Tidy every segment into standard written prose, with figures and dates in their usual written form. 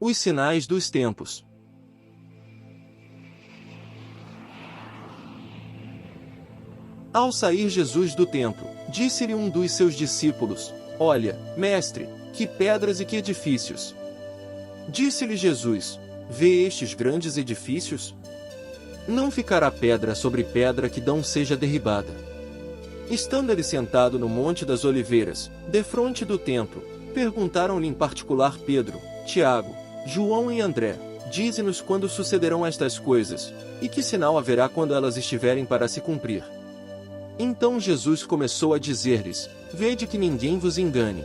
Os sinais dos tempos. Ao sair Jesus do templo, disse-lhe um dos seus discípulos: Olha, mestre, que pedras e que edifícios! Disse-lhe Jesus: Vê estes grandes edifícios? Não ficará pedra sobre pedra que não seja derribada. Estando ele sentado no Monte das Oliveiras, defronte do templo, perguntaram-lhe em particular Pedro, Tiago, João e André: Dize-nos quando sucederão estas coisas, e que sinal haverá quando elas estiverem para se cumprir. Então Jesus começou a dizer-lhes: Vede que ninguém vos engane.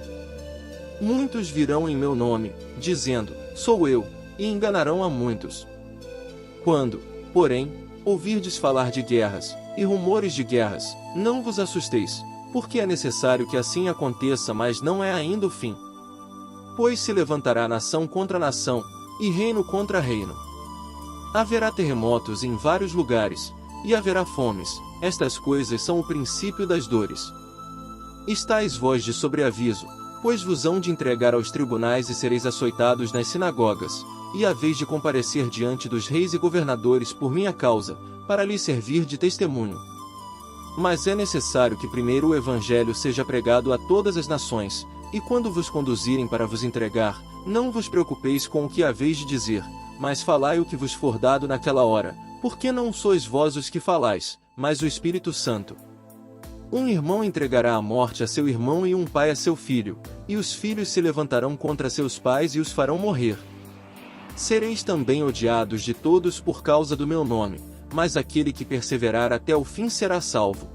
Muitos virão em meu nome, dizendo: Sou eu, e enganarão a muitos. Quando, porém, ouvirdes falar de guerras, e rumores de guerras, não vos assusteis, porque é necessário que assim aconteça, mas não é ainda o fim. Pois se levantará nação contra nação, e reino contra reino. Haverá terremotos em vários lugares, e haverá fomes. Estas coisas são o princípio das dores. Estais vós de sobreaviso, pois vos hão de entregar aos tribunais e sereis açoitados nas sinagogas, e haveis de comparecer diante dos reis e governadores por minha causa, para lhes servir de testemunho. Mas é necessário que primeiro o Evangelho seja pregado a todas as nações, e quando vos conduzirem para vos entregar, não vos preocupeis com o que haveis de dizer, mas falai o que vos for dado naquela hora, porque não sois vós os que falais, mas o Espírito Santo. Um irmão entregará à morte a seu irmão e um pai a seu filho, e os filhos se levantarão contra seus pais e os farão morrer. Sereis também odiados de todos por causa do meu nome, mas aquele que perseverar até o fim será salvo.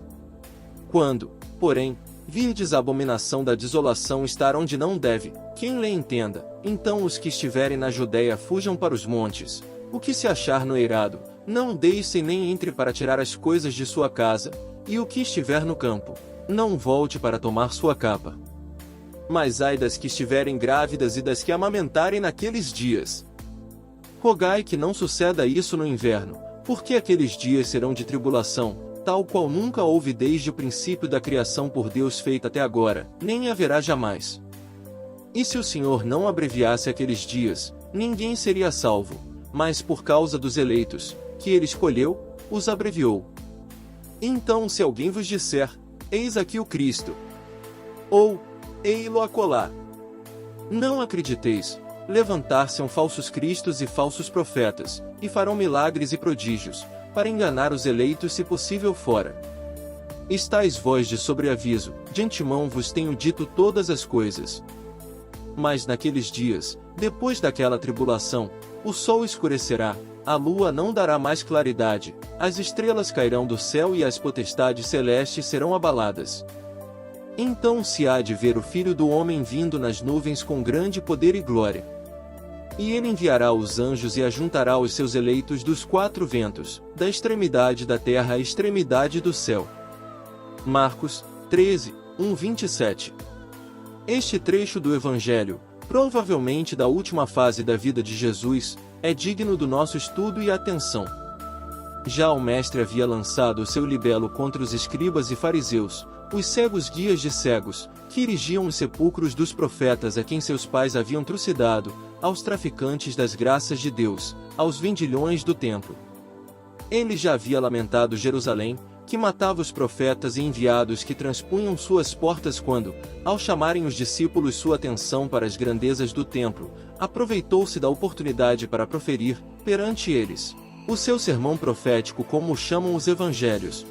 Quando, porém, virdes a abominação da desolação estar onde não deve, quem lhe entenda, então os que estiverem na Judéia fujam para os montes. O que se achar no eirado, não deixe nem entre para tirar as coisas de sua casa, e o que estiver no campo, não volte para tomar sua capa. Mas ai das que estiverem grávidas e das que amamentarem naqueles dias. Rogai que não suceda isso no inverno, porque aqueles dias serão de tribulação, tal qual nunca houve desde o princípio da criação por Deus feita até agora, nem haverá jamais. E se o Senhor não abreviasse aqueles dias, ninguém seria salvo, mas por causa dos eleitos, que ele escolheu, os abreviou. Então se alguém vos disser, eis aqui o Cristo, ou, ei-lo acolá, não acrediteis. Levantar-se-ão falsos cristos e falsos profetas, e farão milagres e prodígios, para enganar os eleitos se possível fora. Estais vós de sobreaviso, de antemão vos tenho dito todas as coisas. Mas naqueles dias, depois daquela tribulação, o sol escurecerá, a lua não dará mais claridade, as estrelas cairão do céu e as potestades celestes serão abaladas. Então se há de ver o Filho do Homem vindo nas nuvens com grande poder e glória. E ele enviará os anjos e ajuntará os seus eleitos dos quatro ventos, da extremidade da terra à extremidade do céu. Marcos 13, 1-27. Este trecho do Evangelho, provavelmente da última fase da vida de Jesus, é digno do nosso estudo e atenção. Já o Mestre havia lançado o seu libelo contra os escribas e fariseus, os cegos guias de cegos, que erigiam os sepulcros dos profetas a quem seus pais haviam trucidado, aos traficantes das graças de Deus, aos vendilhões do templo. Ele já havia lamentado Jerusalém, que matava os profetas e enviados que transpunham suas portas quando, ao chamarem os discípulos sua atenção para as grandezas do templo, aproveitou-se da oportunidade para proferir, perante eles, o seu sermão profético como o chamam os evangelhos.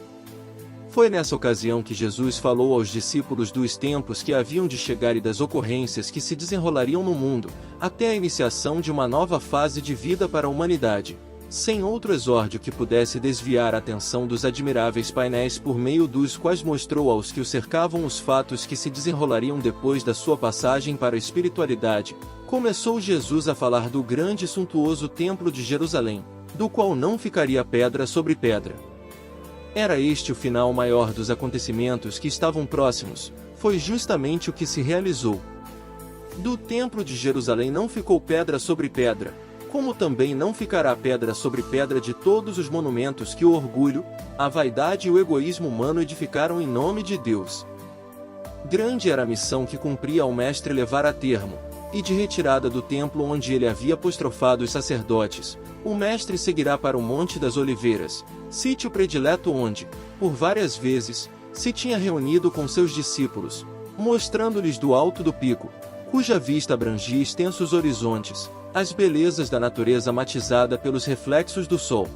Foi nessa ocasião que Jesus falou aos discípulos dos tempos que haviam de chegar e das ocorrências que se desenrolariam no mundo, até a iniciação de uma nova fase de vida para a humanidade, sem outro exórdio que pudesse desviar a atenção dos admiráveis painéis por meio dos quais mostrou aos que o cercavam os fatos que se desenrolariam depois da sua passagem para a espiritualidade. Começou Jesus a falar do grande e suntuoso templo de Jerusalém, do qual não ficaria pedra sobre pedra. Era este o final maior dos acontecimentos que estavam próximos, foi justamente o que se realizou. Do templo de Jerusalém não ficou pedra sobre pedra, como também não ficará pedra sobre pedra de todos os monumentos que o orgulho, a vaidade e o egoísmo humano edificaram em nome de Deus. Grande era a missão que cumpria ao Mestre levar a termo, e de retirada do templo onde ele havia apostrofado os sacerdotes, o mestre seguirá para o Monte das Oliveiras, sítio predileto onde, por várias vezes, se tinha reunido com seus discípulos, mostrando-lhes do alto do pico, cuja vista abrangia extensos horizontes, as belezas da natureza matizada pelos reflexos do sol.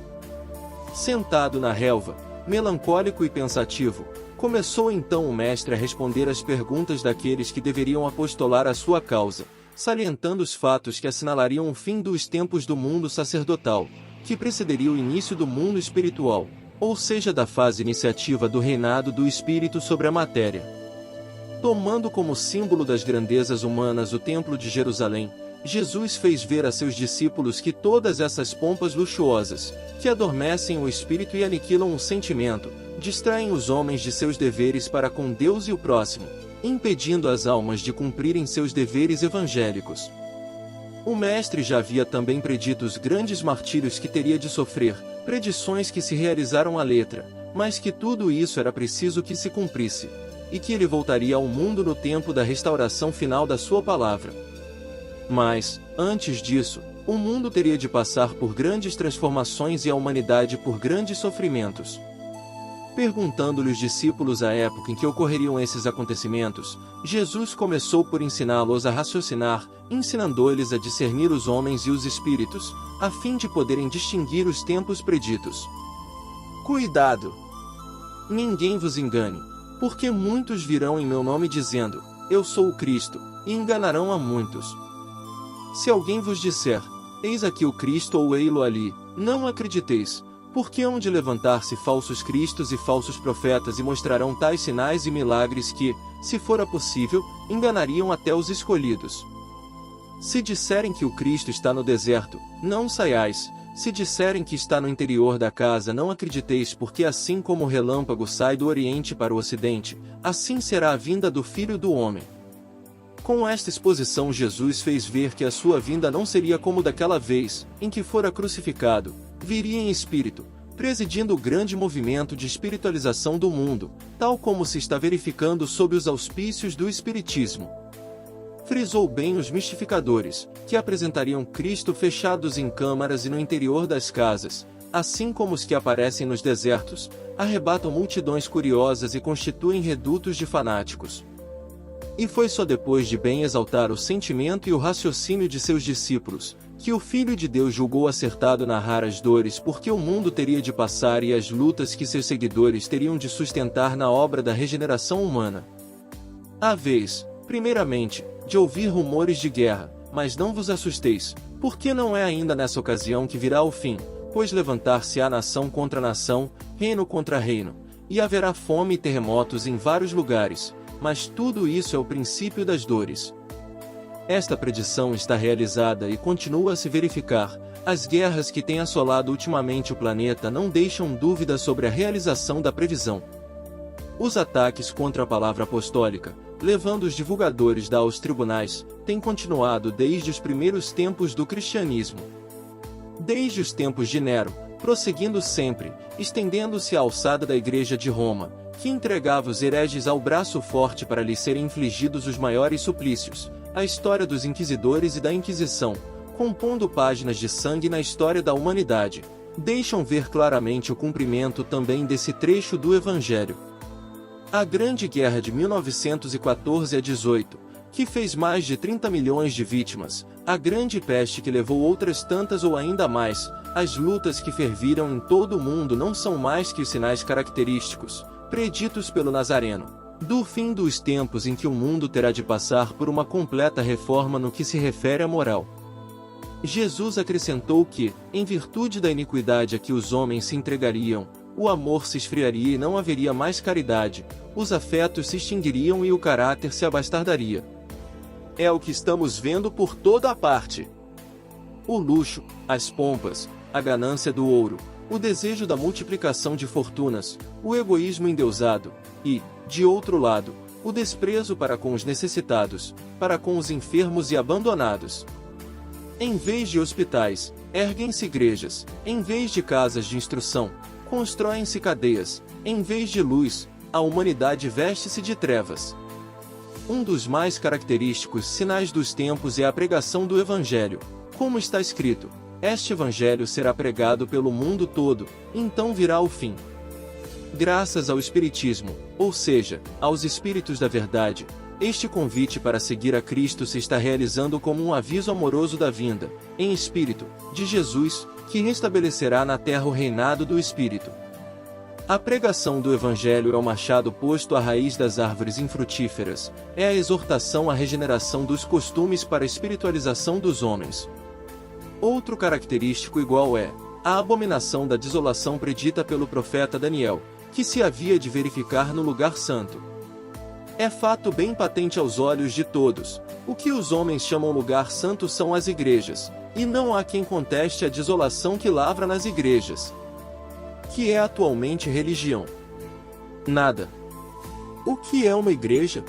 Sentado na relva, melancólico e pensativo, começou então o mestre a responder às perguntas daqueles que deveriam apostolar a sua causa, salientando os fatos que assinalariam o fim dos tempos do mundo sacerdotal, que precederia o início do mundo espiritual, ou seja, da fase iniciativa do reinado do espírito sobre a matéria. Tomando como símbolo das grandezas humanas o Templo de Jerusalém, Jesus fez ver a seus discípulos que todas essas pompas luxuosas, que adormecem o espírito e aniquilam o sentimento, distraem os homens de seus deveres para com Deus e o próximo, impedindo as almas de cumprirem seus deveres evangélicos. O mestre já havia também predito os grandes martírios que teria de sofrer, predições que se realizaram à letra, mas que tudo isso era preciso que se cumprisse, e que ele voltaria ao mundo no tempo da restauração final da sua palavra. Mas, antes disso, o mundo teria de passar por grandes transformações e a humanidade por grandes sofrimentos. Perguntando-lhe os discípulos a época em que ocorreriam esses acontecimentos, Jesus começou por ensiná-los a raciocinar, ensinando-lhes a discernir os homens e os espíritos, a fim de poderem distinguir os tempos preditos. Cuidado! Ninguém vos engane, porque muitos virão em meu nome dizendo, eu sou o Cristo, e enganarão a muitos. Se alguém vos disser, eis aqui o Cristo ou ei-lo ali, não acrediteis, porque hão de levantar-se falsos cristos e falsos profetas e mostrarão tais sinais e milagres que, se fora possível, enganariam até os escolhidos. Se disserem que o Cristo está no deserto, não saiais, se disserem que está no interior da casa não acrediteis porque assim como o relâmpago sai do oriente para o ocidente, assim será a vinda do Filho do Homem. Com esta exposição Jesus fez ver que a sua vinda não seria como daquela vez, em que fora crucificado, viria em espírito, presidindo o grande movimento de espiritualização do mundo, tal como se está verificando sob os auspícios do Espiritismo. Frisou bem os mistificadores, que apresentariam Cristo fechados em câmaras e no interior das casas, assim como os que aparecem nos desertos, arrebatam multidões curiosas e constituem redutos de fanáticos. E foi só depois de bem exaltar o sentimento e o raciocínio de seus discípulos, que o Filho de Deus julgou acertado narrar as dores porque o mundo teria de passar e as lutas que seus seguidores teriam de sustentar na obra da regeneração humana. Há vez, primeiramente, de ouvir rumores de guerra, mas não vos assusteis, porque não é ainda nessa ocasião que virá o fim, pois levantar-se-á nação contra nação, reino contra reino, e haverá fome e terremotos em vários lugares, mas tudo isso é o princípio das dores. Esta predição está realizada e continua a se verificar. As guerras que têm assolado ultimamente o planeta não deixam dúvida sobre a realização da previsão. Os ataques contra a palavra apostólica, levando os divulgadores da aos tribunais, têm continuado desde os primeiros tempos do cristianismo. Desde os tempos de Nero, prosseguindo sempre, estendendo-se à alçada da Igreja de Roma, que entregava os hereges ao braço forte para lhes serem infligidos os maiores suplícios, a história dos inquisidores e da Inquisição, compondo páginas de sangue na história da humanidade, deixam ver claramente o cumprimento também desse trecho do Evangelho. A Grande Guerra de 1914 a 18, que fez mais de 30 milhões de vítimas, a Grande Peste que levou outras tantas ou ainda mais, as lutas que ferviram em todo o mundo não são mais que os sinais característicos, preditos pelo Nazareno, do fim dos tempos em que o mundo terá de passar por uma completa reforma no que se refere à moral. Jesus acrescentou que, em virtude da iniquidade a que os homens se entregariam, o amor se esfriaria e não haveria mais caridade, os afetos se extinguiriam e o caráter se abastardaria. É o que estamos vendo por toda a parte. O luxo, as pompas, a ganância do ouro, o desejo da multiplicação de fortunas, o egoísmo endeusado, e, de outro lado, o desprezo para com os necessitados, para com os enfermos e abandonados. Em vez de hospitais, erguem-se igrejas, em vez de casas de instrução, constroem-se cadeias, em vez de luz, a humanidade veste-se de trevas. Um dos mais característicos sinais dos tempos é a pregação do Evangelho. Como está escrito, este Evangelho será pregado pelo mundo todo, então virá o fim. Graças ao Espiritismo, ou seja, aos Espíritos da Verdade, este convite para seguir a Cristo se está realizando como um aviso amoroso da vinda, em espírito, de Jesus, que restabelecerá na terra o reinado do Espírito. A pregação do Evangelho é o machado posto à raiz das árvores infrutíferas, é a exortação à regeneração dos costumes para a espiritualização dos homens. Outro característico igual é a abominação da desolação predita pelo profeta Daniel, que se havia de verificar no lugar santo. É fato bem patente aos olhos de todos, o que os homens chamam lugar santo são as igrejas, e não há quem conteste a desolação que lavra nas igrejas. Que é atualmente religião? Nada. O que é uma igreja?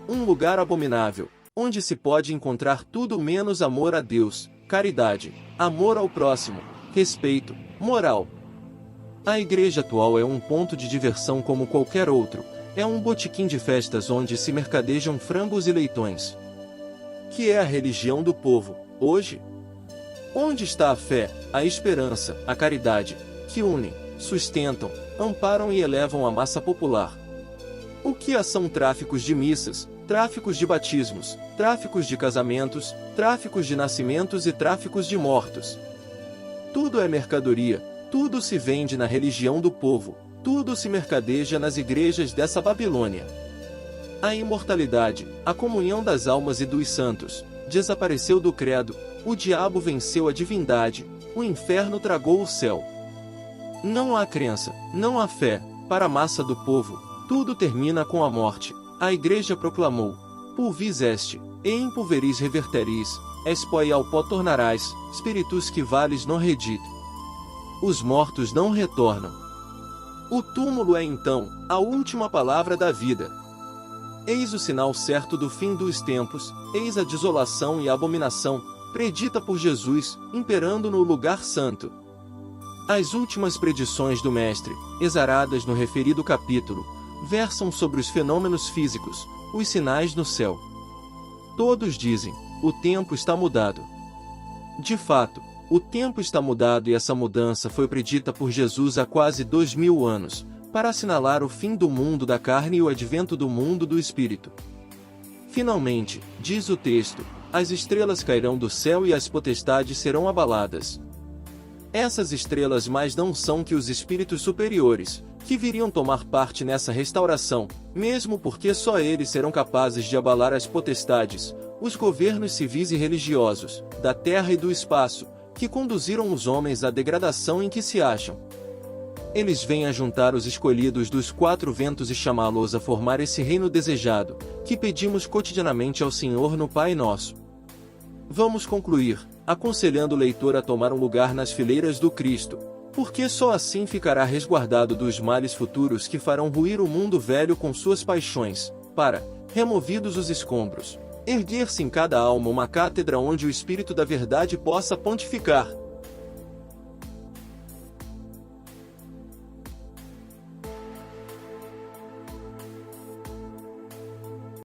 Um lugar abominável, onde se pode encontrar tudo menos amor a Deus, caridade, amor ao próximo, respeito, moral. A igreja atual é um ponto de diversão como qualquer outro, é um botequim de festas onde se mercadejam frangos e leitões. Que é a religião do povo, hoje? Onde está a fé, a esperança, a caridade, que unem, sustentam, amparam e elevam a massa popular? O que são tráficos de missas, tráficos de batismos, tráficos de casamentos, tráficos de nascimentos e tráficos de mortos? Tudo é mercadoria, tudo se vende na religião do povo, tudo se mercadeja nas igrejas dessa Babilônia. A imortalidade, a comunhão das almas e dos santos, desapareceu do credo, o diabo venceu a divindade, o inferno tragou o céu. Não há crença, não há fé, para a massa do povo, tudo termina com a morte. A igreja proclamou: pulvis est, e in pulveris reverteris, espoi ao pó tornarás, spiritus que vales non redit. Os mortos não retornam. O túmulo é então a última palavra da vida. Eis o sinal certo do fim dos tempos, eis a desolação e a abominação, predita por Jesus, imperando no lugar santo. As últimas predições do Mestre, exaradas no referido capítulo, versam sobre os fenômenos físicos, os sinais no céu. Todos dizem: o tempo está mudado. De fato, o tempo está mudado e essa mudança foi predita por Jesus há quase 2000 anos, para assinalar o fim do mundo da carne e o advento do mundo do espírito. Finalmente, diz o texto, as estrelas cairão do céu e as potestades serão abaladas. Essas estrelas mais não são que os espíritos superiores, que viriam tomar parte nessa restauração, mesmo porque só eles serão capazes de abalar as potestades, os governos civis e religiosos, da terra e do espaço, que conduziram os homens à degradação em que se acham. Eles vêm a juntar os escolhidos dos quatro ventos e chamá-los a formar esse reino desejado, que pedimos cotidianamente ao Senhor no Pai Nosso. Vamos concluir, aconselhando o leitor a tomar um lugar nas fileiras do Cristo, porque só assim ficará resguardado dos males futuros que farão ruir o mundo velho com suas paixões, para, removidos os escombros, erguer-se em cada alma uma cátedra onde o Espírito da Verdade possa pontificar.